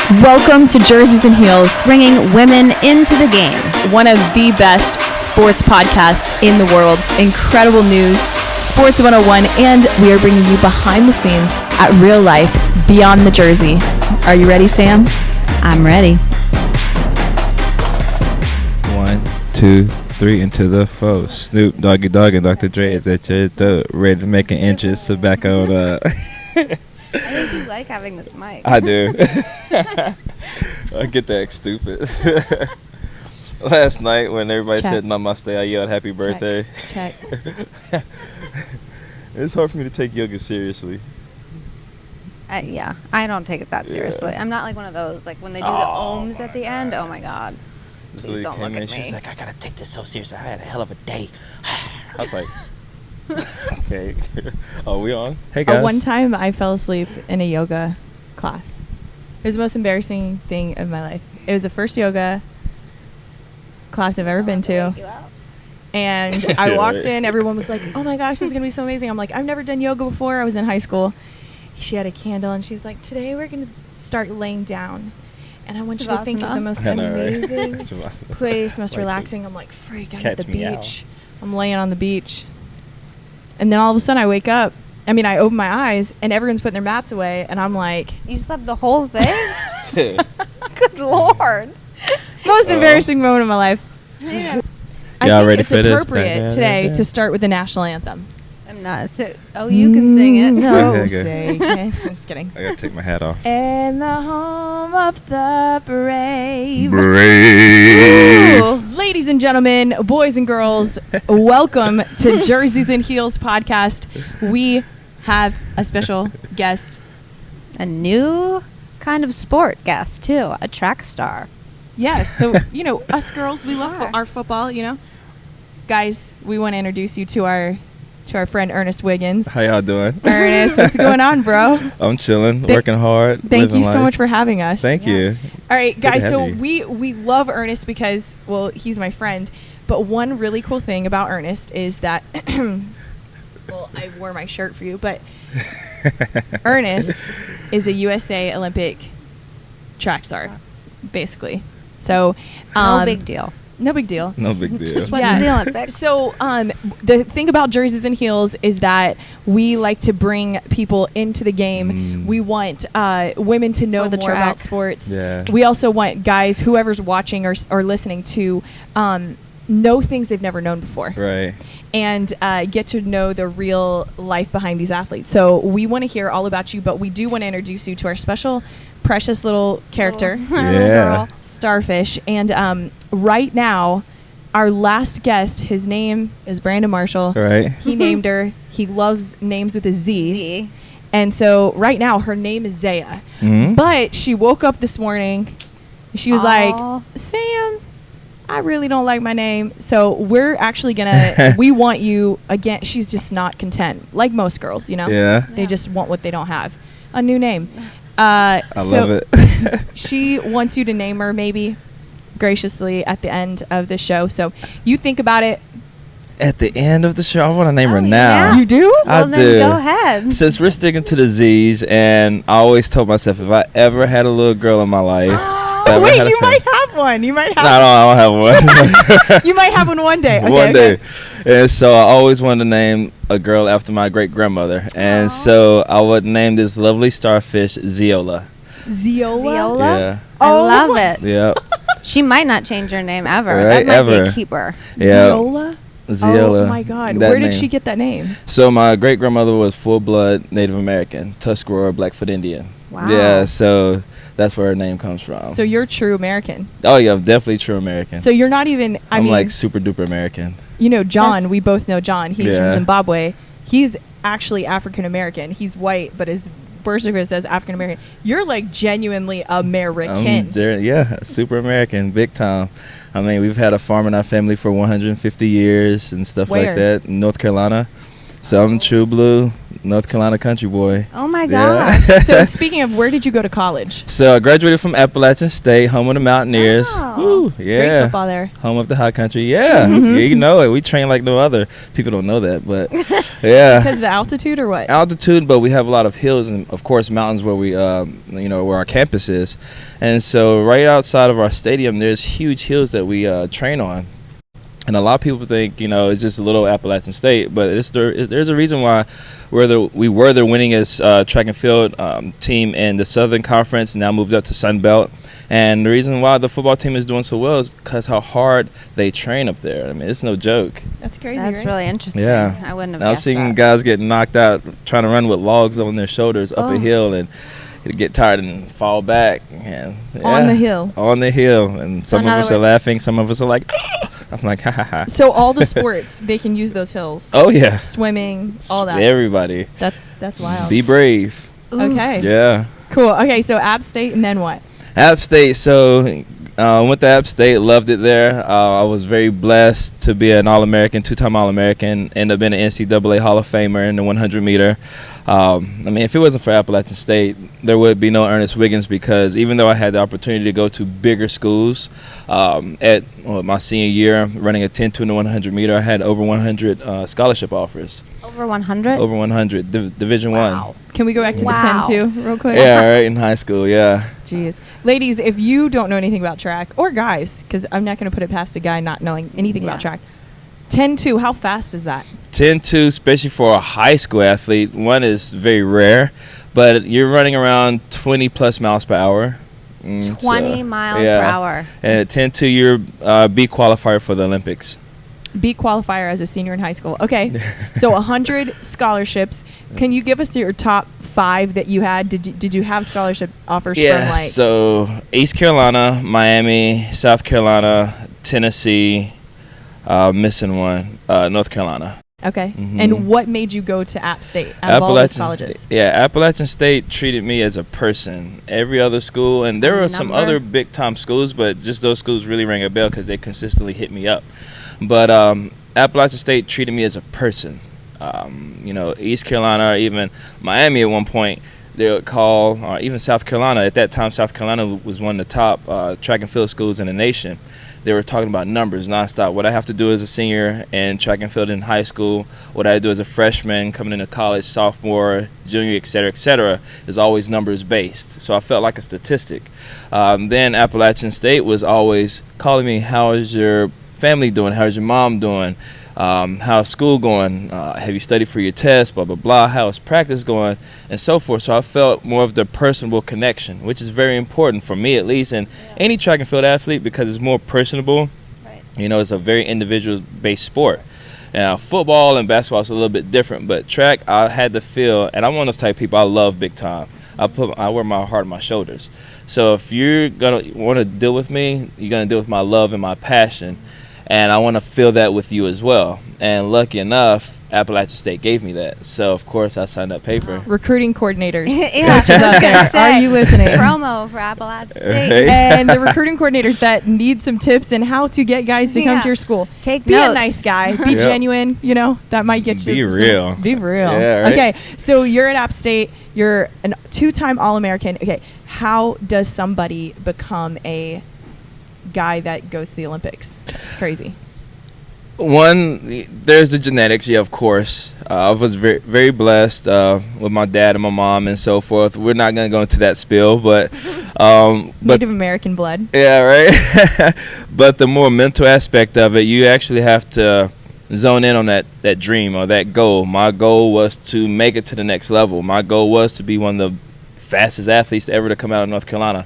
Welcome to Jerseys and Heels, bringing women into the game. one of the best sports podcasts in the world. Incredible news, Sports 101, and we are bringing you behind the scenes at real life beyond the jersey. Are you ready, Sam? I'm ready. 1, 2, 3 into the foe. Snoop Doggy Dogg and Dr. Dre is at your door, ready to make an entrance. Tobacco. I think you like having this mic. I do. I get that stupid. Last night when everybody said namaste, I yelled happy birthday. Check. It's hard for me to take yoga seriously. Yeah, I don't take it that seriously. I'm not like one of those, like when they do the ohms at the end. Oh my God. Please don't look at me. She's like, I gotta take this so seriously. I had a hell of a day. I was like, okay. Oh, we on? Hey guys. One time I fell asleep in a yoga class. It was the most embarrassing thing of my life. It was the first yoga class I've ever been to. And I walked in, everyone was like, oh my gosh, this is going to be so amazing. I'm like, I've never done yoga before. I was in high school. She had a candle and she's like, today we're going to start laying down. And I want you to think of the most amazing place, most relaxing. I'm like, freak, I'm at the beach. I'm laying on the beach. And then all of a sudden I wake up. I open my eyes and everyone's putting their mats away. And I'm like, you slept the whole thing? Good Lord. Most embarrassing moment of my life. Yeah. I Y'all think ready it's for this? appropriate today to start with the national anthem. I'm not. You can sing it. No, Okay. I'm just kidding. I gotta take my hat off. In the home of the brave. Brave. Ooh. Ladies and gentlemen, boys and girls, welcome to Jerseys and Heels podcast. We have a special guest. A new kind of sport guest, too. A track star. Yes, so, us girls, we love our football, Guys, we want to introduce you to our friend Ernest Wiggins. How y'all doing? Ernest, what's going on, bro? I'm chilling, working hard. Thank you so life. much for having us. Thank you. All right, guys, so you. we love Ernest because, well, he's my friend. But one really cool thing about Ernest is that, well, I wore my shirt for you, but Ernest is a USA Olympic track star, basically. So, no big deal. No big deal. No big deal. Just went to the Olympics. So, the thing about Jerseys and Heels is that we like to bring people into the game. We want women to know more about sports. Yeah. We also want guys, whoever's watching or listening, to know things they've never known before. Right. And get to know the real life behind these athletes. So we want to hear all about you, but we do want to introduce you to our special, precious little character. Yeah. Starfish. And right now, our last guest, his name is Brandon Marshall. Right. He named her. He loves names with a Z. Z. And so right now, her name is Zaya. Mm-hmm. But she woke up this morning. She was like, Sam, I really don't like my name. So we're actually going to, we want you, again, she's just not content. Like most girls, Yeah. They just want what they don't have. A new name. I love it. She wants you to name her maybe graciously at the end of the show. So you think about it. At the end of the show, I want to name her now. Yeah. You do? Well, then go ahead. Since we're sticking to the Z's, and I always told myself if I ever had a little girl in my life. Wait, you might have one. You might have No, I don't have one. You might have one one day. Okay, one day. And so I always wanted to name a girl after my great-grandmother. And so I would name this lovely starfish Ziola. Ziola? Yeah. I love it. Yeah. She might not change her name ever. Right, That might be a keeper. Yeah. Ziola? Ziola. Oh, my God. That Where did name. she get that name? So my great-grandmother was full-blood Native American, Tuscarora, Blackfoot Indian. Wow. Yeah, so that's where her name comes from. So you're true American. Oh, yeah, I'm definitely true American. So you're not even, I I'm mean, like super-duper American. John, we both know John. He's Yeah. from Zimbabwe. He's actually African American. He's white, but his birth certificate says African American. You're like genuinely American. Yeah, super American, big time. I mean, we've had a farm in our family for 150 years and stuff Where? like that in North Carolina. So I'm true blue. North Carolina country boy. Oh my Yeah. gosh. So speaking of, where did you go to college? So I graduated from Appalachian State, home of the Mountaineers. Oh. Woo, Great yeah. football there. Home of the high country. Yeah. Mhm. Yeah, you know it. We train like no other. People don't know that, but yeah. Because of the altitude or what? Altitude, but we have a lot of hills and of course mountains where we where our campus is. And so right outside of our stadium there's huge hills that we train on. And a lot of people think, it's just a little Appalachian State, but there's a reason why we were the winningest track and field team in the Southern Conference, now moved up to Sun Belt. And the reason why the football team is doing so well is because how hard they train up there. I mean, it's no joke. That's crazy, That's right? really interesting. Yeah. I wouldn't have I've guessed seen that. guys get knocked out trying to run with logs on their shoulders up a hill and get tired and fall back. And, On the hill. On the hill. And some in of other us are words- laughing. Some of us are like, I'm like, ha ha ha. So all the sports, they can use those hills. Oh, yeah. Swimming, all that. Everybody. That's wild. Be brave. Okay. Yeah. Cool. Okay, so App State, and then what? App State, so went to App State, loved it there. I was very blessed to be an All-American, two-time All-American, ended up being an NCAA Hall of Famer in the 100-meter. I mean, if it wasn't for Appalachian State, there would be no Ernest Wiggins because even though I had the opportunity to go to bigger schools at my senior year, running a 10-2 in the 100-meter, I had over 100 scholarship offers. Over 100? Over 100, Division Wow. I. Can we go back to Wow. the 10-2 real quick? Yeah, right, in high school, yeah. Jeez. Ladies, if you don't know anything about track, or guys, because I'm not going to put it past a guy not knowing anything about track, 10-2, how fast is that? 10-2, especially for a high school athlete, one is very rare, but you're running around 20 plus miles per hour. 20 miles per hour. And at 10-2, you're B qualifier for the Olympics. B qualifier as a senior in high school. Okay. So 100 scholarships. Can you give us your top 5 that you had? Did you have scholarship offers from like? So East Carolina, Miami, South Carolina, Tennessee, missing one, North Carolina. Okay. Mhm. And what made you go to App State out of all those colleges? Yeah, Appalachian State treated me as a person. Every other school, and there were some other big time schools, but just those schools really rang a bell because they consistently hit me up. But Appalachian State treated me as a person. East Carolina, or even Miami at one point, they would call, or even South Carolina. At that time, South Carolina was one of the top track and field schools in the nation. They were talking about numbers nonstop. What I have to do as a senior in track and field in high school, what I do as a freshman coming into college, sophomore, junior, et cetera, is always numbers based. So I felt like a statistic. Then Appalachian State was always calling me, how is your family doing? How's your mom doing? How's school going? Have you studied for your test? Blah, blah, blah. How's practice going? And so forth. So I felt more of the personable connection, which is very important for me at least, and any track and field athlete because it's more personable. Right. It's a very individual-based sport. Now, football and basketball is a little bit different, but track, I had to feel, and I'm one of those type of people, I love big time. I wear my heart on my shoulders. So if you're going to want to deal with me, you're going to deal with my love and my passion. And I want to feel that with you as well. And lucky enough, Appalachian State gave me that. So, of course, I signed that paper. Recruiting coordinators. Yeah, I was going to say. Are you listening? Promo for Appalachian State. Right. And the recruiting coordinators that need some tips in how to get guys to come to your school. Take Be notes. a nice guy. Be Yep. genuine. That might get you. Be real. Be real. Yeah, right. Okay, so you're at App State. You're a 2-time All-American. Okay, how does somebody become a guy that goes to the Olympics? It's crazy. One, there's the genetics, yeah, of course. I was very, very blessed with my dad and my mom and so forth. We're not going to go into that spill, but Native American blood. yeah, right. But the more mental aspect of it, you actually have to zone in on that dream or that goal. My goal was to make it to the next level. My goal was to be one of the fastest athletes ever to come out of North Carolina.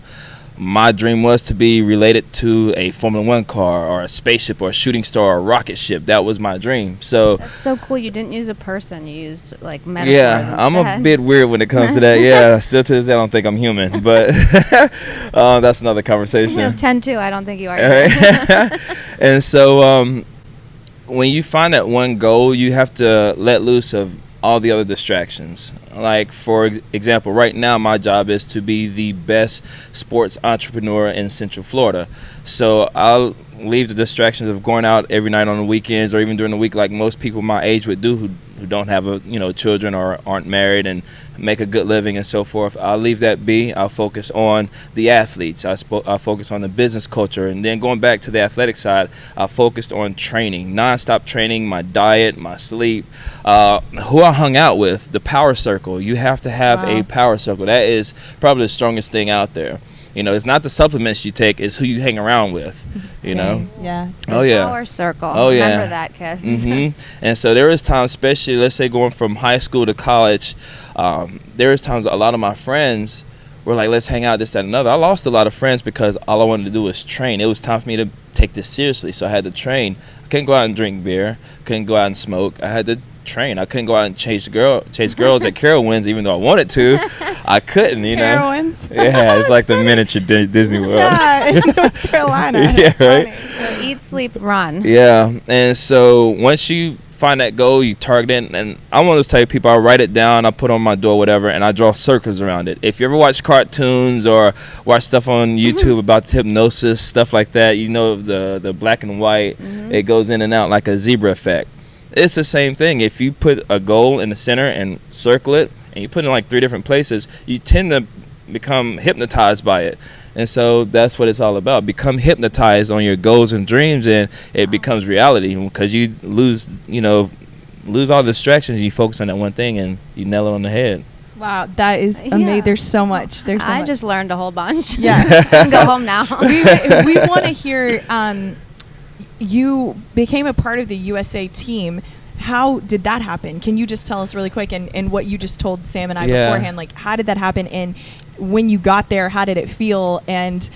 My dream was to be related to a Formula One car or a spaceship or a shooting star or a rocket ship. That was my dream. So That's so cool. You didn't use a person. You used like metaphors. yeah, I'm a instead. bit weird when it comes to that. Yeah, still to this day I don't think I'm human, but that's another conversation. 10-2. I don't think you are. All right. And so when you find that one goal, you have to let loose of all the other distractions. Like, for example, right now my job is to be the best sports entrepreneur in Central Florida. So I'll leave the distractions of going out every night on the weekends or even during the week like most people my age would do who don't have children or aren't married and make a good living and so forth. I'll leave that be. I'll focus on the athletes. I'll focus on the business culture. And then going back to the athletic side, I focused on training, nonstop training, my diet, my sleep, who I hung out with, the power circle. You have to have a power circle. That is probably the strongest thing out there. It's not the supplements you take, it's who you hang around with, Yeah. Power circle. Oh, yeah. Remember that, kids. Mm-hmm. And so there is times, especially, let's say, going from high school to college, there is times a lot of my friends were like, let's hang out, this, that, and another. I lost a lot of friends because all I wanted to do was train. It was time for me to take this seriously, so I had to train. I couldn't go out and drink beer. Couldn't go out and smoke. I had to train. I couldn't go out and chase girls at Carowinds, even though I wanted to. I couldn't, Carowinds. Yeah, it's like the miniature Disney World. Yeah, in North Carolina. Yeah, right. So eat, sleep, run. Yeah, and so once you find that goal, you target it, and I'm one of those type of people. I write it down, I put it on my door, whatever, and I draw circles around it. If you ever watch cartoons or watch stuff on YouTube about hypnosis, stuff like that, the black and white, it goes in and out like a zebra effect. It's the same thing. If you put a goal in the center and circle it, and you put it in like 3 different places, you tend to become hypnotized by it. And so that's what it's all about. Become hypnotized on your goals and dreams, and it becomes reality because you lose all the distractions, and you focus on that one thing, and you nail it on the head. Wow, that is amazing. There's so much. I just learned a whole bunch. Yeah. Go home now. we want to hear, you became a part of the USA team. How did that happen? Can you just tell us really quick, and what you just told Sam and I beforehand, like how did that happen, and when you got there, how did it feel, and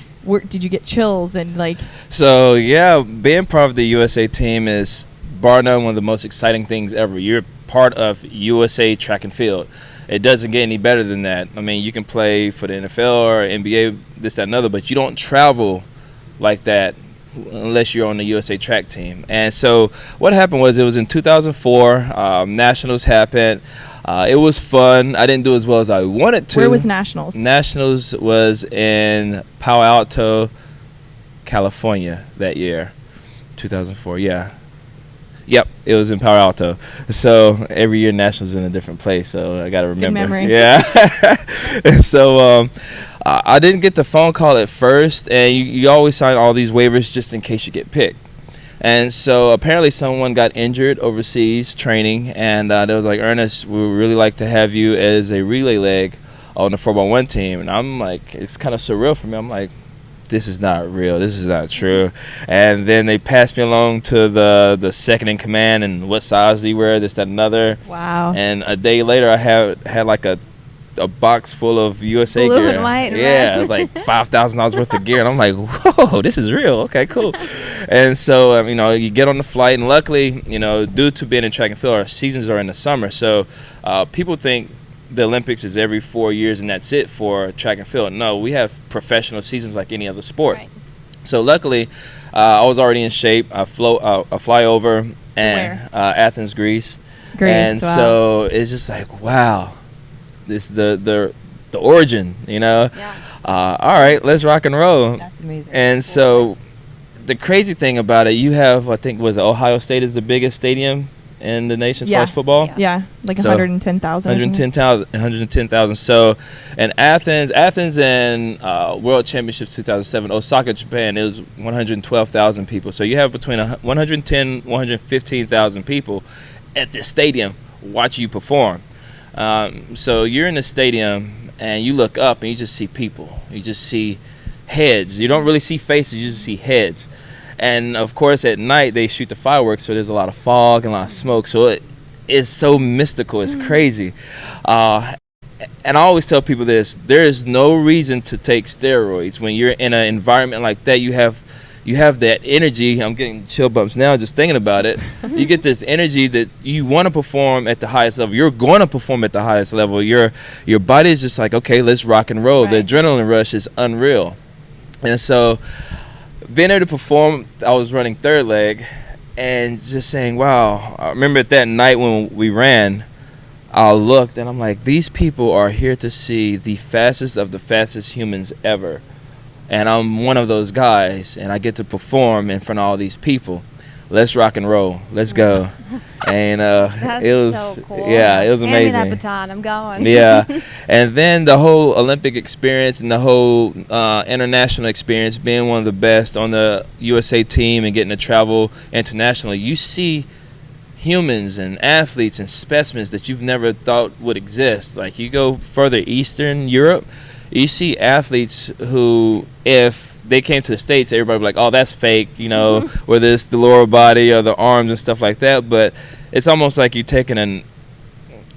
did you get chills and like? So yeah, being part of the USA team is bar none one of the most exciting things ever. You're part of USA track and field. It doesn't get any better than that. I mean, you can play for the NFL or NBA, this, that, and another, but you don't travel like that unless you're on the USA track team. And so what happened was, it was in 2004, Nationals happened. It was fun. I didn't do as well as I wanted to. Where was Nationals? Nationals was in Palo Alto, California that year, 2004, yeah. Yep, it was in Palo Alto. So every year Nationals in a different place, so I got to remember. Good memory. Yeah. And so I didn't get the phone call at first, and you always sign all these waivers just in case you get picked. And so apparently someone got injured overseas training, and they was like, Ernest, we would really like to have you as a relay leg on the 4x1 team. And I'm like, it's kind of surreal for me. I'm like, this is not real. This is not true. And then they passed me along to the second in command, and what size do you wear, this, that, another. Wow. And a day later, I had like a box full of USA Blue gear. And white and yeah, red. like $5,000 worth of gear. And I'm like, whoa, this is real. Okay, cool. And so, you get on the flight, and luckily, due to being in track and field, our seasons are in the summer. So people think the Olympics is every 4 years and that's it for track and field. No, we have professional seasons like any other sport. Right. So luckily, I was already in shape. I fly over and Athens, Greece. And wow. So it's just like, wow, this is the origin, Yeah. All right, let's rock and roll. That's amazing. And so the crazy thing about it, you have, I think, Ohio State is the biggest stadium in the nation as far as football. Yes. Yeah, like 110,000. 110,000. So, and Athens and World Championships 2007, Osaka, Japan, it was 112,000 people. So you have between 110, 115,000 people at this stadium watching you perform. So you're in the stadium and you look up and you just see people. You just see heads. You don't really see faces. You just see heads. And of course, at night they shoot the fireworks, so there's a lot of fog and a lot of smoke. So it is so mystical. It's crazy. And I always tell people this: there is no reason to take steroids when you're in an environment like that. You have that energy. I'm getting chill bumps now just thinking about it. You get this energy that you want to perform at the highest level. You're going to perform at the highest level. Your body is just like, okay, let's rock and roll. Right. The adrenaline rush is unreal. And so being able to perform, I was running third leg and just saying, wow. I remember that night when we ran, I looked and I'm like, these people are here to see the fastest of the fastest humans ever. And I'm one of those guys, and I get to perform in front of all these people. Let's rock and roll. Let's go. And That's it was so cool. yeah, it was amazing. Hand me that baton. I'm going. Yeah, and then the whole Olympic experience and the whole international experience, being one of the best on the USA team and getting to travel internationally, you see humans and athletes and specimens that you've never thought would exist. Like, you go further Eastern Europe, you see athletes who, if they came to the States, everybody would be like, oh, that's fake, you know, whether it's the lower body or the arms and stuff like that. But it's almost like you're taking an,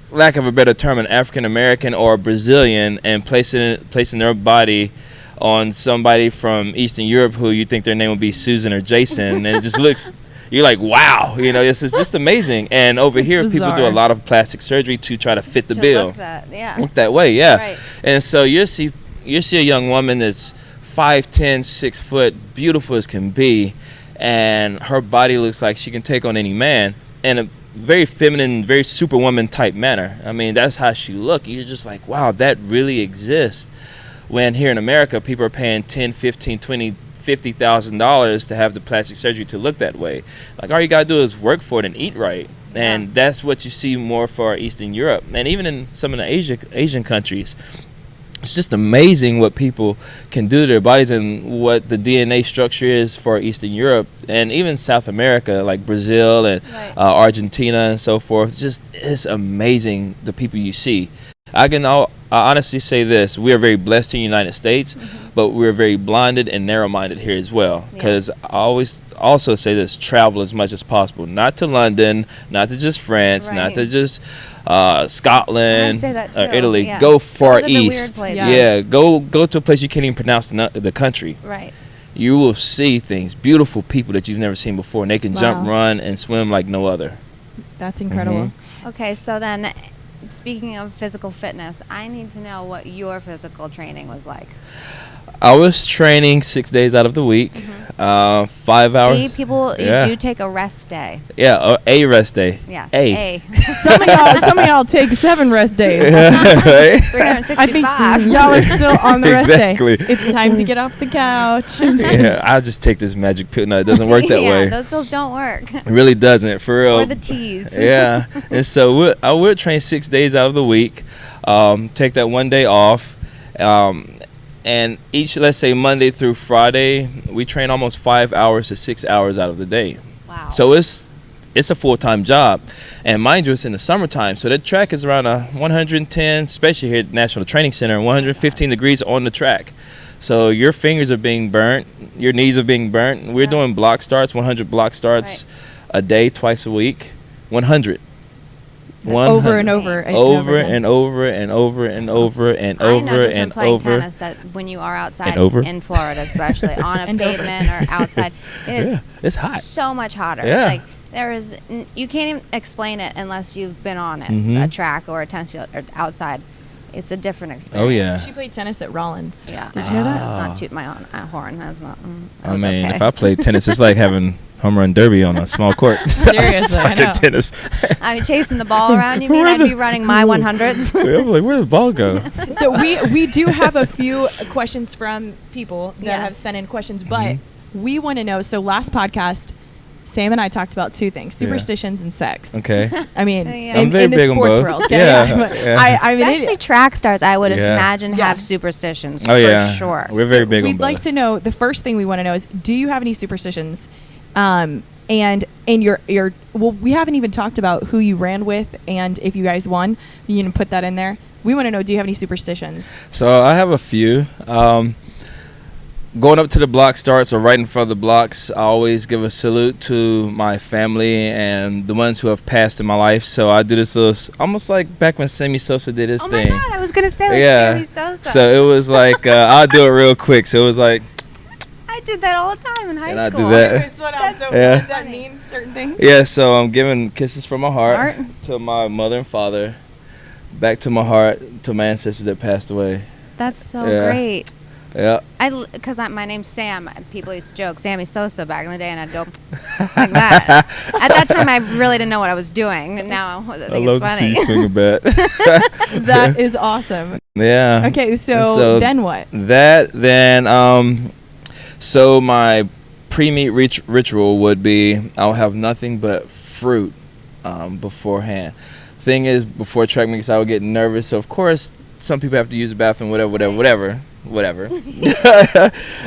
lack of a better term, an African American or a Brazilian and placing their body on somebody from Eastern Europe who you think their name would be Susan or Jason, and it just looks, you're like, wow, you know, it's just amazing. And over here, people do a lot of plastic surgery to try to fit the bill. Look that way, yeah. Right. And so you see a young woman that's 5'10", 6 foot, beautiful as can be, and her body looks like she can take on any man in a very feminine, very superwoman type manner. I mean, that's how she look. You're just like, wow, that really exists. When here in America, people are paying $10, $15, $20, $50,000 to have the plastic surgery to look that way. Like, all you gotta do is work for it and eat right. And that's what you see more for Eastern Europe, and even in some of the Asian countries. It's just amazing what people can do to their bodies and what the DNA structure is for Eastern Europe and even South America, like Brazil and Argentina and so forth. Just, it's amazing the people you see. I honestly say this: we are very blessed in the United States, but we're very blinded and narrow-minded here as well. Because I always also say this: travel as much as possible. Not to London, not to just France, not to just Scotland or Italy. Go far east. Yeah, go to a place you can't even pronounce the country. Right. You will see things, beautiful people that you've never seen before, and they can jump, run, and swim like no other. That's incredible. Okay, so then, speaking of physical fitness, I need to know what your physical training was like. I was training 6 days out of the week, 5 hours. See, people, you do take a rest day. Yeah, a rest day. Yes, A. Some of y'all take 7 rest days. 365. I think y'all are still on the rest day. It's time to get off the couch. Yeah, I'll just take this magic pill. No, it doesn't work that way. Those pills don't work. It really doesn't, for real. Or the teas. Yeah, and so I would train 6 days out of the week, take that one day off. And each, let's say Monday through Friday, we train almost 5 hours to 6 hours out of the day. Wow. So it's a full-time job. And mind you, it's in the summertime. So the track is around 110, especially here at the National Training Center, 115 degrees on the track. So your fingers are being burnt, your knees are being burnt. We're doing block starts, 100 block starts a day, twice a week, 100. Over and over and over and over and over and over and over. I know just from playing tennis that when you are outside in Florida, especially on a pavement or outside, it is it's hot. So much hotter. Yeah. Like, there is, you can't even explain it unless you've been on it, a track or a tennis field or outside. It's a different experience. Oh yeah. She played tennis at Rollins. Yeah. Did you hear that? Let's not toot my own horn. That's not. I mean, if I played tennis, it's like having home run derby on a small court. Seriously, I know. Tennis. I mean, chasing the ball around. You mean I'd be running my 100s? I'm like, where did the ball go? So we do have a few questions from people that have sent in questions, but we want to know. So last podcast, Sam and I talked about 2 things: superstitions and sex. Okay. I mean, I'm very in the big sports on both. world. I mean, especially track stars, I would imagine have superstitions for sure. We're very big on both. We'd like to know, the first thing we want to know is, do you have any superstitions? And in your well, we haven't even talked about who you ran with and if you guys won. You can put that in there. We want to know, do you have any superstitions? So I have a few. Going up to the block starts or right in front of the blocks, I always give a salute to my family and the ones who have passed in my life. So I do this little, almost like back when Sammy Sosa did his thing. Oh my God, I was going to say Sammy Sosa. So it was like, I'll do it real quick. So it was like, I did that all the time in high school. I do that. Does that mean certain things? Yeah, so I'm giving kisses from my heart to my mother and father, back to my heart, to my ancestors that passed away. That's so great. Yeah. Because my name's Sam. People used to joke Sammy Sosa back in the day, and I'd go like that. At that time, I really didn't know what I was doing, and now I think it's funny. To see you swing a bat. That is awesome. Yeah. Okay, so then what? So my pre-meet ritual would be, I'll have nothing but fruit beforehand. Thing is, before track meets, I would get nervous. So of course, some people have to use the bathroom, whatever.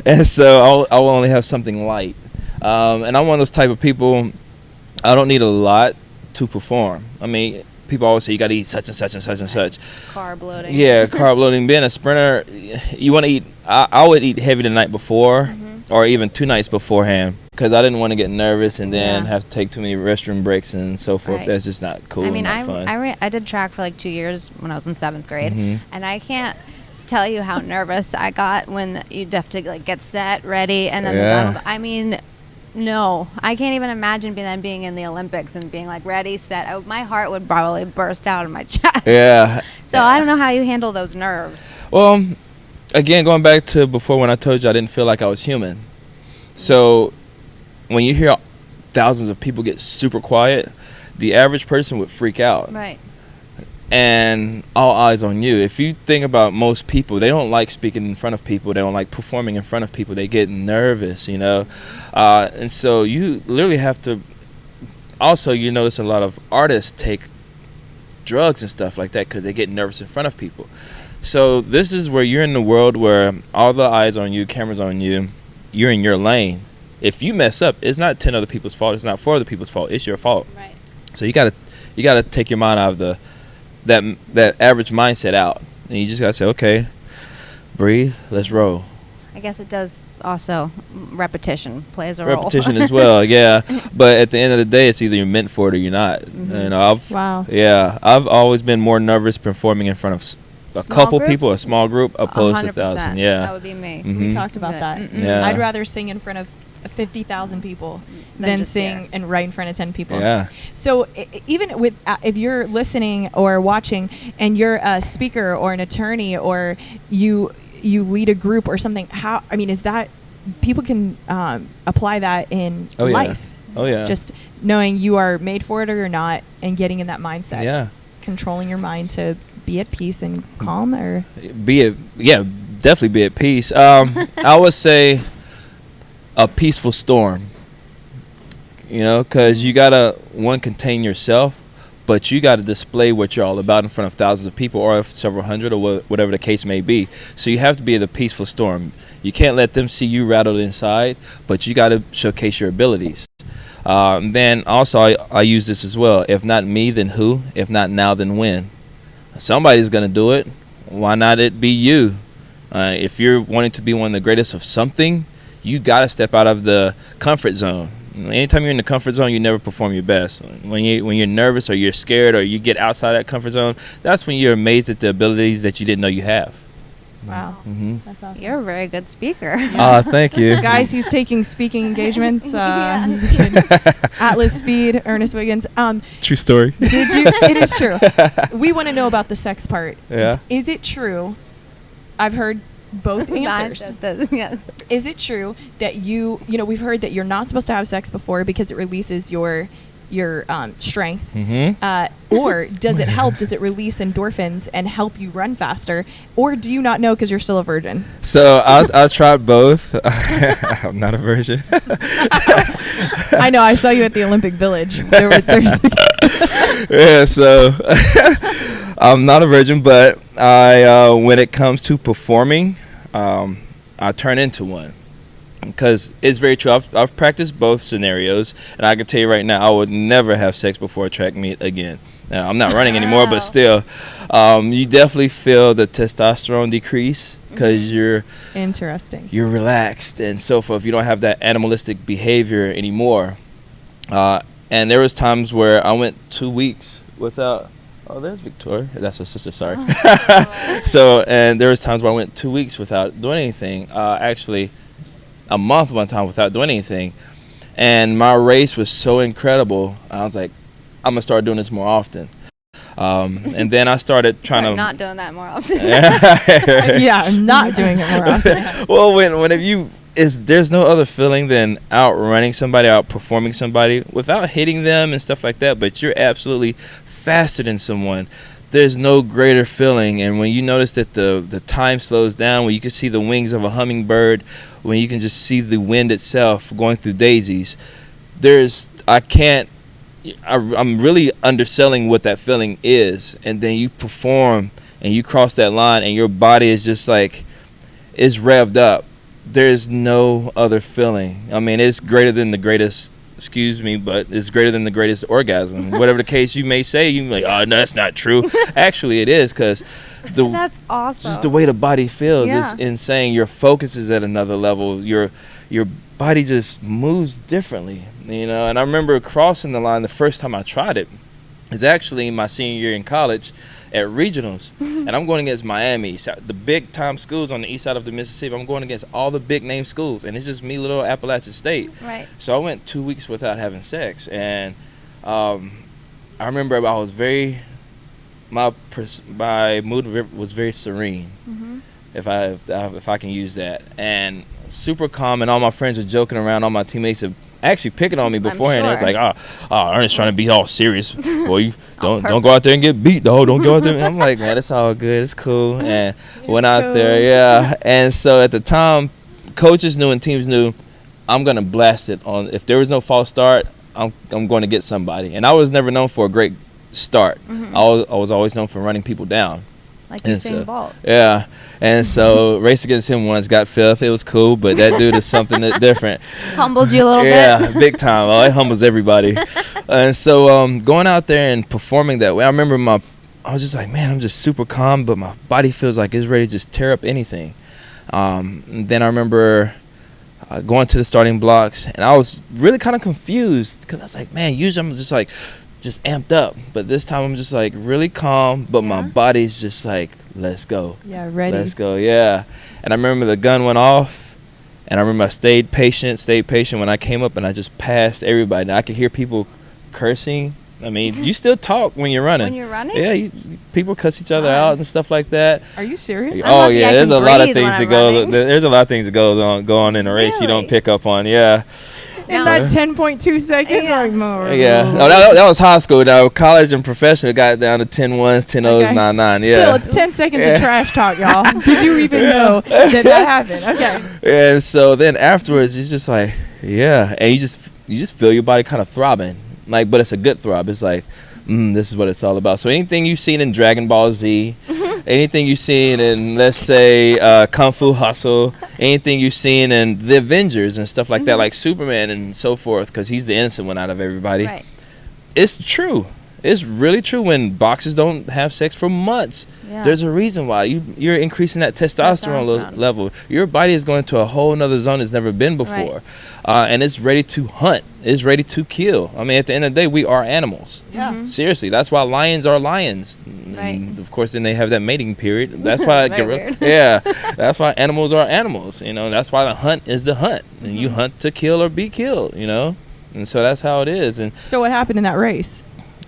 And so I will only have something light. And I'm one of those type of people. I don't need a lot to perform. I mean, people always say you got to eat such and such and such and such. Carb loading. Yeah, carb loading. Being a sprinter, you want to eat. I would eat heavy the night before, or even 2 nights beforehand, because I didn't want to get nervous and then have to take too many restroom breaks and so forth. Right. That's just not cool. I mean, not fun. I did track for like 2 years when I was in 7th grade, and I can't tell you how nervous I got when you'd have to like get set, ready, and then the gun. I mean, no, I can't even imagine being in the Olympics and being like ready, set. My heart would probably burst out of my chest. Yeah. So I don't know how you handle those nerves. Well, again, going back to before when I told you I didn't feel like I was human. So when you hear thousands of people get super quiet, the average person would freak out. Right. And all eyes on you. If you think about most people, they don't like speaking in front of people. They don't like performing in front of people. They get nervous, you know. And so you literally have to. Also, you notice a lot of artists take drugs and stuff like that because they get nervous in front of people. So this is where you're in the world where all the eyes on you, cameras on you. You're in your lane. If you mess up, it's not 10 other people's fault. It's not 4 other people's fault. It's your fault. Right. So you gotta take your mind out of that average mindset out, and you just gotta say, okay, breathe, let's roll. I guess it does also repetition plays a role. Repetition as well, yeah. But at the end of the day, it's either you're meant for it or you're not. You know, I've always been more nervous performing in front of a couple people, a small group, opposed to 1,000. Yeah, that would be me. We talked about that. Yeah. I'd rather sing in front of 50,000 people than sing and right in front of 10 people. Yeah. So even with if you're listening or watching and you're a speaker or an attorney or you lead a group or something, is that people can apply that in life? Oh yeah. Just knowing you are made for it or you're not, and getting in that mindset. Yeah. Controlling your mind to be at peace and calm, or definitely be at peace. I would say a peaceful storm, you know, because you gotta contain yourself, but you gotta display what you're all about in front of thousands of people or several hundred or whatever the case may be. So you have to be the peaceful storm. You can't let them see you rattled inside, but you gotta showcase your abilities. Then also I use this as well. If not me, then who? If not now, then when? Somebody's gonna do it. Why not it be you? If you're wanting to be one of the greatest of something, you got to step out of the comfort zone. Anytime you're in the comfort zone, you never perform your best. When you're nervous or you're scared or you get outside that comfort zone, that's when you're amazed at the abilities that you didn't know you have. Wow. That's awesome. You're a very good speaker. Thank you. Guys, he's taking speaking engagements. Atlas Speed, Ernest Wiggins. True story. Did you? It is true. We want to know about the sex part. Yeah. Is it true? I've heard both answers. Is it true that we've heard that you're not supposed to have sex before because it releases your strength, or does it help? Does it release endorphins and help you run faster, or do you not know because you're still a virgin? So I tried both. I'm not a virgin. I know. I saw you at the Olympic Village. Yeah, so I'm not a virgin, but when it comes to performing, I turn into one. Because it's very true. I've practiced both scenarios, and I can tell you right now, I would never have sex before a track meet again. Now, I'm not running anymore, but still, you definitely feel the testosterone decrease because you're relaxed and so forth. You don't have that animalistic behavior anymore. And there was times where I went 2 weeks without. Oh, there's Victoria. That's her sister. Sorry. And there was times where I went 2 weeks without doing anything. Actually, a month one time without doing anything, and my race was so incredible. I was like, I'm gonna start doing this more often. And then I started not doing that more often. Yeah, I'm not doing it more often. Well, there's no other feeling than outrunning somebody, outperforming somebody without hitting them and stuff like that. But you're absolutely faster than someone. There's no greater feeling. And when you notice that the time slows down, when you can see the wings of a hummingbird, when you can just see the wind itself going through daisies, I can't I'm really underselling what that feeling is, and then you perform and you cross that line and your body is just like, it's revved up. There's no other feeling. I mean, it's greater than the greatest, excuse me, but it's greater than the greatest orgasm. Whatever the case you may say, you're like, oh, no, that's not true. Actually, it is, because that's awesome. Just the way the body feels is Yeah. insane. Your focus is at another level. Your body just moves differently, you know. And I remember crossing the line the first time I tried it. It's actually my senior year in college at regionals, and I'm going against Miami, the big time schools on the east side of the Mississippi. I'm going against all the big name schools, and it's just me, little Appalachian State. Right. So I went 2 weeks without having sex, and I remember I was my mood was very serene, if I can use that, and super calm, and all my friends are joking around. All my teammates are actually picking on me beforehand. Sure. It was like, oh, Ernest trying to be all serious. Well, you don't go out there and get beat, though. Don't go out there. And I'm like, man, it's all good. It's cool. And went out there, yeah. And so at the time, coaches knew and teams knew I'm gonna blast it on. If there was no false start, I'm going to get somebody. And I was never known for a great start. I was always known for running people down. Like Usain Bolt. Yeah. And so raced against him once, got fifth. It was cool, but that dude is something different. Humbled you a little bit. Yeah, big time. Oh, it humbles everybody. And so going out there and performing that way, I remember I was just like, man, I'm just super calm, but my body feels like it's ready to just tear up anything. Then I remember going to the starting blocks, and I was really kind of confused because I was like, man, usually I'm just amped up, but this time I'm just like really calm, but my body's just like, let's go. Yeah, ready. Let's go, yeah. And I remember the gun went off, and I remember I stayed patient when I came up, and I just passed everybody. And I could hear people cursing. I mean, you still talk when you're running. When you're running? Yeah, people cuss each other out and stuff like that. Are you serious? Oh yeah, there's a lot of breathe things when to I'm go. running. There's a lot of things that go on in a race you don't Really? pick up on. Yeah. In that 10.2 seconds? Yeah. Like, more. Yeah. No, that was high school. Now college and professional got down to 10 ones, 10 O's, Okay. 9 9. Yeah. Still, it's 10 seconds of trash talk, y'all. Did you even know that happened? Okay. And so then afterwards, it's just like, yeah, and you just feel your body kind of throbbing, like, but it's a good throb. It's like, this is what it's all about. So anything you've seen in Dragon Ball Z, anything you've seen in, let's say, Kung Fu Hustle, anything you've seen in the Avengers and stuff like that, like Superman and so forth, because he's the innocent one out of everybody. Right. It's true. It's really true. When boxers don't have sex for months, Yeah. there's a reason why. You're increasing that testosterone level. Your body is going to a whole nother zone it's never been before. And it's ready to hunt. It's ready to kill. I mean, at the end of the day, we are animals. Yeah. Seriously, that's why lions are lions. Right. And of course, then they have that mating period. That's why Very weird. yeah, that's why animals are animals. You know, that's why the hunt is the hunt, and you hunt to kill or be killed. You know, and so that's how it is. And So what happened in that race?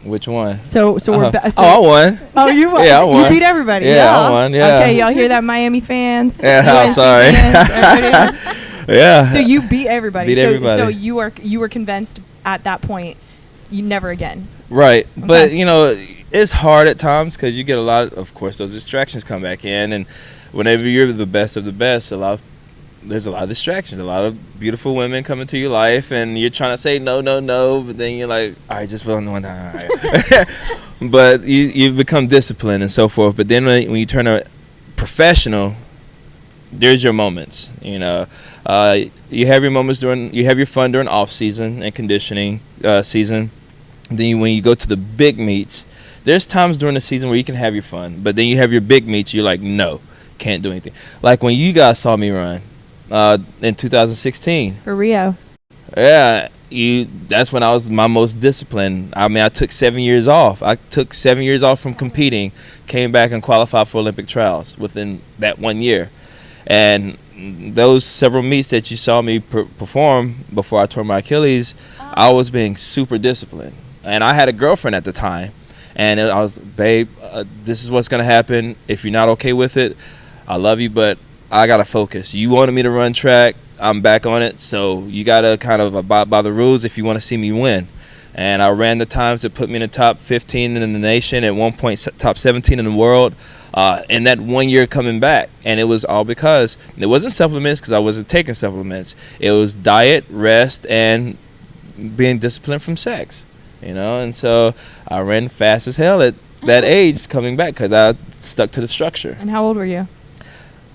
which one? So we're back. I won. Oh, you won. Yeah, I won. You beat everybody. Yeah, I won, yeah. Okay, y'all hear that, Miami fans? Yeah, I'm UNC sorry. fans, everybody? Yeah. So you beat everybody. Beat everybody. So you were convinced at that point, you never again. Right, but Okay. you know, it's hard at times because you get a lot. Of course, those distractions come back in, and whenever you're the best of the best, there's a lot of distractions. A lot of beautiful women come into your life, and you're trying to say no, but then you're like, all right, just one time. All right. But you become disciplined and so forth. But then when you turn a professional, there's your moments. You know, you have your moments you have your fun during off season and conditioning season. Then when you go to the big meets, there's times during the season where you can have your fun, but then you have your big meets. You're like, no, can't do anything. Like when you guys saw me run in 2016. For Rio. Yeah, that's when I was my most disciplined. I mean, I took 7 years off. I took 7 years off from competing, came back and qualified for Olympic trials within that 1 year. And those several meets that you saw me perform before I tore my Achilles, I was being super disciplined. And I had a girlfriend at the time, and I was, babe, this is what's going to happen. If you're not okay with it, I love you, but I got to focus. You wanted me to run track. I'm back on it, so you got to kind of abide by the rules if you want to see me win. And I ran the times that put me in the top 15 in the nation, at one point top 17 in the world, in that 1 year coming back. And it was all because it wasn't supplements, because I wasn't taking supplements. It was diet, rest, and being disciplined from sex. And so I ran fast as hell at that age coming back because I stuck to the structure. And how old were you?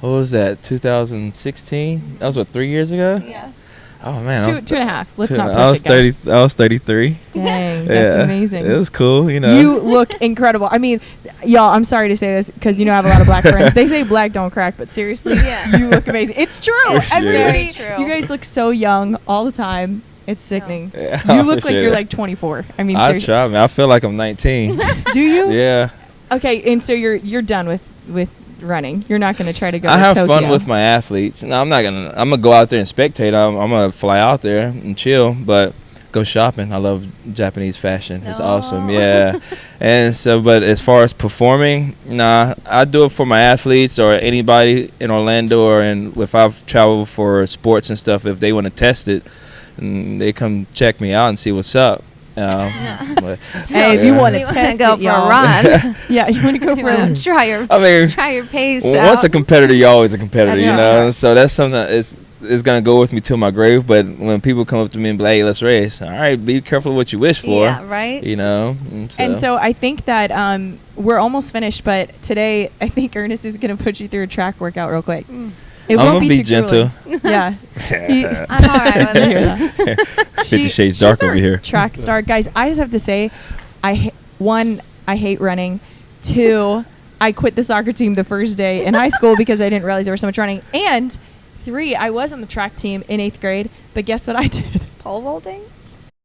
What was that, 2016? That was, 3 years ago? Yes. Oh, man. Two and a half. Let's not push I was it, guys. 30. I was 33. Dang, that's amazing. It was cool, You look incredible. I mean, y'all, I'm sorry to say this because I have a lot of black friends. They say black don't crack, but seriously, you look amazing. It's true. Everybody, you guys look so young all the time. It's sickening. Yeah, you look like you're like 24. I mean, seriously. I try, man. I feel like I'm 19. Do you? Yeah. Okay, and so you're done with running. You're not going to try to go to I have Tokyo. fun with my athletes. No, I'm gonna go out there and spectate. I'm gonna fly out there and chill, but go shopping. I love Japanese fashion. It's awesome. Yeah. And so, but as far as performing, nah, I do it for my athletes or anybody in Orlando, or if I've traveled for sports and stuff, if they want to test it, and they come check me out and see what's up. Hey, if you want to go for a run, yeah, you want to go for a run. Try your pace. Once a competitor, you're always a competitor, Sure. So that's something that is gonna go with me till my grave. But when people come up to me and be like, "Hey, let's race," all right, be careful what you wish for. Yeah, right. And so I think that we're almost finished, but today I think Ernest is gonna put you through a track workout real quick. It I'm won't gonna be be too gentle. Yeah. I'm all right with it. 50 Shades Dark over here. Track star. Guys, I just have to say, I hate running. 2, I quit the soccer team the first day in high school because I didn't realize there was so much running. And 3, I was on the track team in 8th grade, but guess what I did? Pole vaulting?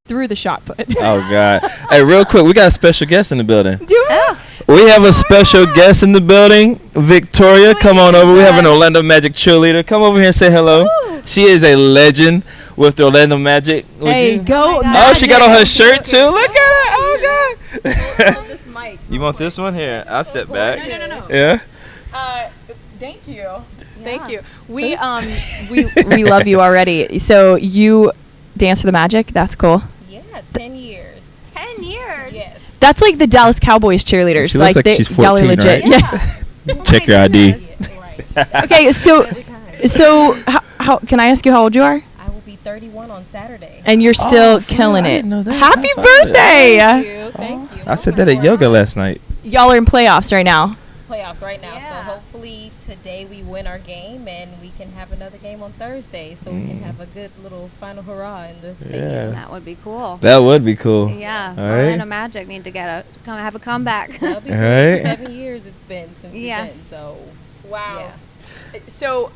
Threw the shot put. Oh, God. Hey, real quick, we got a special guest in the building. Do it? Oh. We have a special guest in the building. Victoria, come on over. We have an Orlando Magic cheerleader. Come over here and say hello. Ooh. She is a legend with the Orlando Magic. Hey, go. Oh, she got on her shirt, too. Look at her. Oh, God. This mic. You want this one? Here, I'll step back. No. Yeah? Thank you. Thank you. We love you already. So you dance for the Magic? That's cool. Yeah, 10 years. 10 years. Yes. That's like the Dallas Cowboys cheerleaders. She looks like she's 14, legit. right? Yeah. Check your ID. Right. Okay, so how can I ask you how old you are? I will be 31 on Saturday. And you're still killing I it. didn't know that. Happy High five. birthday! Thank you. Thank you. I said that at yoga last night. Y'all are in playoffs right now. Playoffs right now. Yeah. So hopefully today we win our game and we can have another game on Thursday so we can have a good little final hurrah in the stadium. Yeah. That would be cool. That would be cool. Yeah. All right. Orlando Magic need to have a comeback. That'll be All great. right. 7 years it's been since we've been. So Wow. yeah. So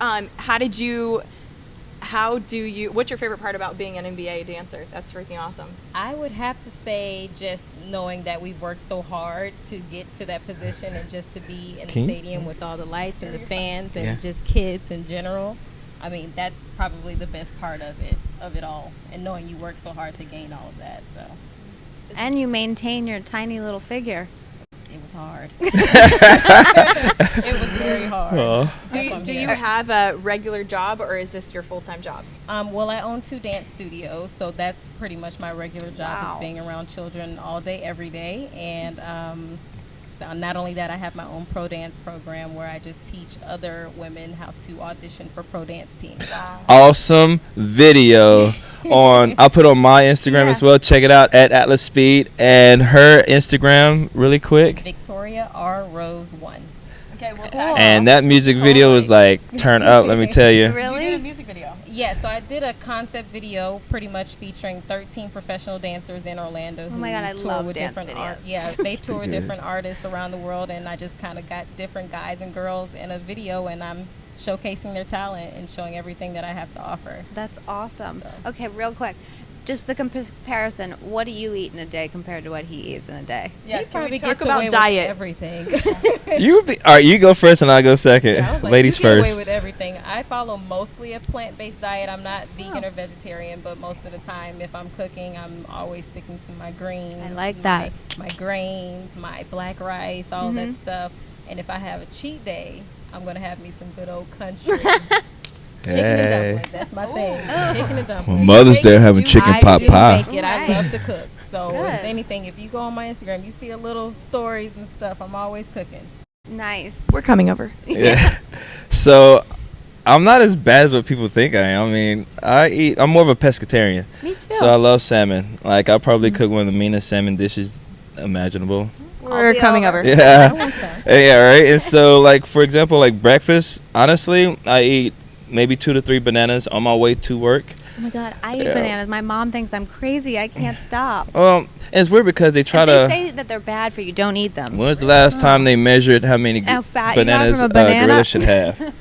what's your favorite part about being an NBA dancer? That's freaking awesome. I would have to say just knowing that we've worked so hard to get to that position and just to be in the stadium with all the lights and the fans and just kids in general. I mean, that's probably the best part of it all. And knowing you work so hard to gain all of that. So And you maintain your tiny little figure. it was hard. It was very hard. Do you have a regular job or is this your full-time job? Well, I own 2 dance studios, so that's pretty much my regular job Wow. is being around children all day, every day. And not only that, I have my own pro dance program where I just teach other women how to audition for pro dance teams. Wow. Awesome video I'll put on my Instagram as well. Check it out at Atlas Speed, and her Instagram really quick. Victoria R Rose 1. Okay, we'll tag. And that music video is like turn up, let me tell you. Really? You did a music video. Yeah, so I did a concept video pretty much featuring 13 professional dancers in Orlando. Oh my God, I tour love with dance different videos. Yeah, they tour with different artists around the world, and I just kind of got different guys and girls in a video, and I'm showcasing their talent and showing everything that I have to offer. That's awesome. So. Okay, real quick. Just the comparison. What do you eat in a day compared to what he eats in a day? Yes, He can we probably talk gets about away with diet? everything. All right, you go first and I'll go second. Yeah, I was like, Ladies you get first. away with everything. I follow mostly a plant-based diet. I'm not vegan or vegetarian, but most of the time, if I'm cooking, I'm always sticking to my greens. I like that. My grains, my black rice, all that stuff. And if I have a cheat day, I'm gonna have me some good old country. Chicken and dumplings. That's my thing. Chicken and dumplings. Mother's Day having chicken pot pie. Make it. I Right. love to cook. So Good. if anything, if you go on my Instagram, you see a little stories and stuff. I'm always cooking. Nice. We're coming over. Yeah. So I'm not as bad as what people think I am. I mean, I'm more of a pescatarian. Me too. So I love salmon. Like, I probably cook one of the meanest salmon dishes imaginable. We're coming over. Yeah. Yeah, right? And so, like, for example, like breakfast, honestly, I eat maybe 2 to 3 bananas on my way to work. Oh my God, I eat bananas. My mom thinks I'm crazy. I can't stop. And it's weird because they try they say that they're bad for you. Don't eat them. When was the last time they measured how many fat bananas you got from a banana? a gorilla should have?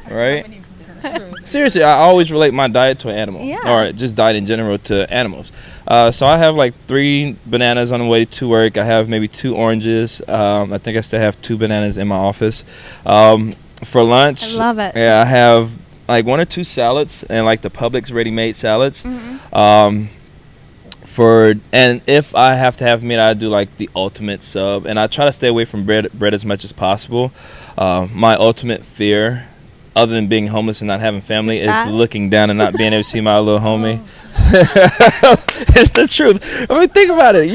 Right? Seriously, I always relate my diet to an animal. Yeah. Or just diet in general to animals. So I have like 3 bananas on the way to work. I have maybe 2 oranges. I think I still have 2 bananas in my office. For lunch, I love it. Yeah, I have like 1 or 2 salads and like the Publix ready-made salads. Mm-hmm. And if I have to have meat, I do like the ultimate sub, and I try to stay away from bread as much as possible. My ultimate fear, other than being homeless and not having family, is looking down and not being able to see my little homie. It's the truth. I mean, think about it.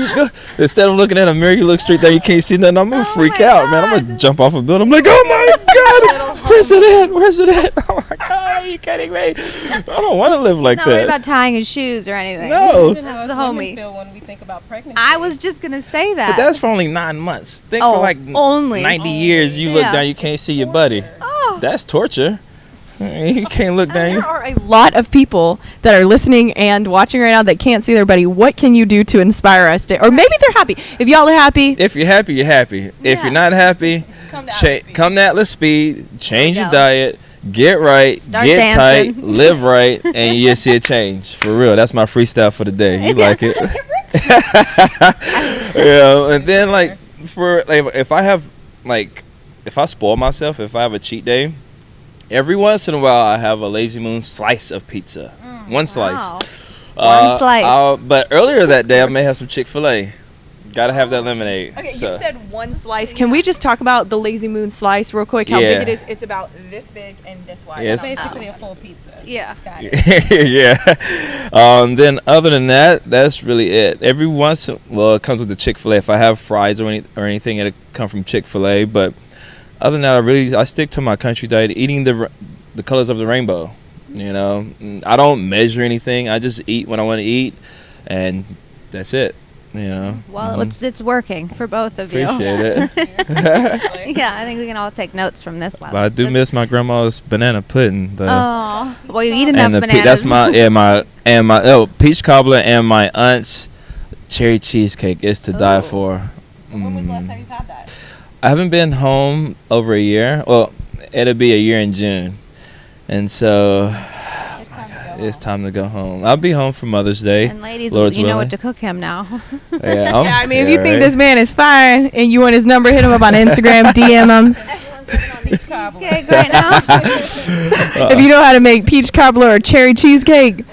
Instead of looking at a mirror, you look straight there, you can't see nothing. I'm gonna freak out, man. I'm gonna jump off a building. I'm like, oh my God, where's it at? Where's it at? Oh my God, are you kidding me? I don't want to live like Not that. worried about tying his shoes or anything. No. That's the homie. Feel when we think about pregnancy. I was just gonna say that. But that's for only 9 months. Think for like only 90 years, you look down, you can't see your buddy. Oh. That's torture. You can't look down. There are a lot of people that are listening and watching right now that can't see their buddy. What can you do to inspire us to, or maybe they're happy. If y'all are happy. If you're happy, you're happy. If you're not happy, come to Atlas Speed, change your diet, get right, Start get dancing. tight, live right, and you'll see a change. For real. That's my freestyle for the day. You like it? Yeah. And then if I spoil myself, if I have a cheat day, every once in a while, I have a Lazy Moon slice of pizza. One slice. One slice. But earlier that day, I may have some Chick-fil-A. Gotta have that lemonade. Okay, you said one slice. Can we just talk about the Lazy Moon slice real quick? How big it is? It's about this big and this wide. Yes. It's basically a full pizza. Yeah. Got it. Yeah. Then other than that, that's really it. Every once, it comes with the Chick-fil-A. If I have fries or anything, it'll come from Chick-fil-A. But other than that, I stick to my country diet, eating the colors of the rainbow. You know, I don't measure anything. I just eat when I want to eat, and that's it. You know. Well, it's working for both of you. Appreciate it. Yeah, I think we can all take notes from this one. But I do miss my grandma's banana pudding. Well, you eat enough bananas. That's my peach cobbler and my aunt's cherry cheesecake is to die for. When was the last time you've had that? I haven't been home over a year. Well, it'll be a year in June, and so it's time to go home. I'll be home for Mother's Day. And ladies, Lord's you know willing. what to cook him now. Yeah, I mean, if you think this man is fine and you want his number, hit him up on Instagram, DM him. Everyone's sitting on peach cheesecake right now. If you know how to make peach cobbler or cherry cheesecake.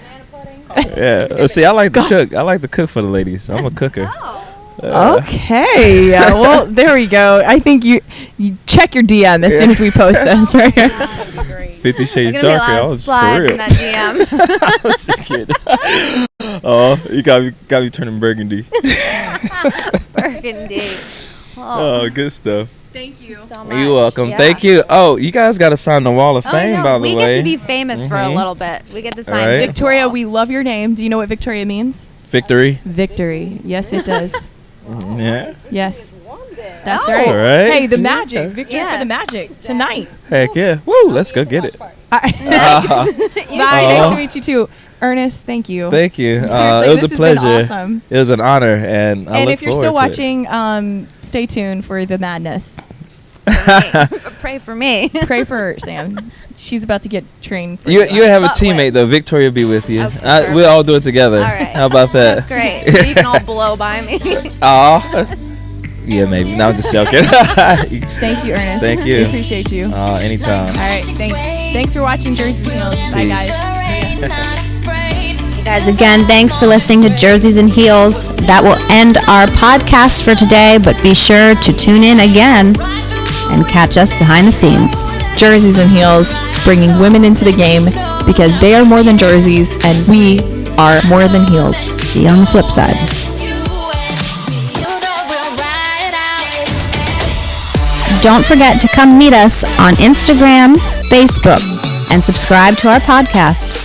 Yeah. See, I like to cook. I like to cook for the ladies. I'm a cooker. Okay. Well, there we go. I think you check your DM as soon as we post this right here. 50 Shades There's gonna Darker. be a lot I of was for slides real. in that DM. I was just kidding. Oh, you got me turning burgundy. Burgundy. Oh, good stuff. Thank you so much. You're welcome. Yeah. Thank you. Oh, you guys got to sign the Wall of Fame, by the way. We get to be famous for a little bit. We get to sign right. Victoria, we love your name. Do you know what Victoria means? Victory. Victory. Yes, it does. Yeah. Yes. That's Oh. right. All right. Hey, the magic. Victory Yeah. for the magic tonight. Heck yeah. Woo, let's go get it. Bye. Nice to meet you too. Ernest, thank you. Thank you. Seriously, it was this a has been pleasure. awesome. It was an honor, and I And look if you're still forward to it. watching, stay tuned for the madness. Pray for me. Pray for Sam. She's about to get trained. For You have a But teammate wait. though. Victoria will be with you. Okay, We'll all do it together. All right. How about that? That's great. So you can all blow by me. Aw. Yeah, maybe. No, I'm just joking. Thank you, Ernest. Thank you. We appreciate you. Anytime. All right, thanks. Thanks for watching Jersey's and Heels. Bye, Peace. guys. Guys, again, thanks for listening to Jerseys and Heels. That will end our podcast for today, but be sure to tune in again and catch us behind the scenes. Jerseys and Heels, bringing women into the game because they are more than jerseys and we are more than heels. See you on the flip side. Don't forget to come meet us on Instagram, Facebook, and subscribe to our podcast.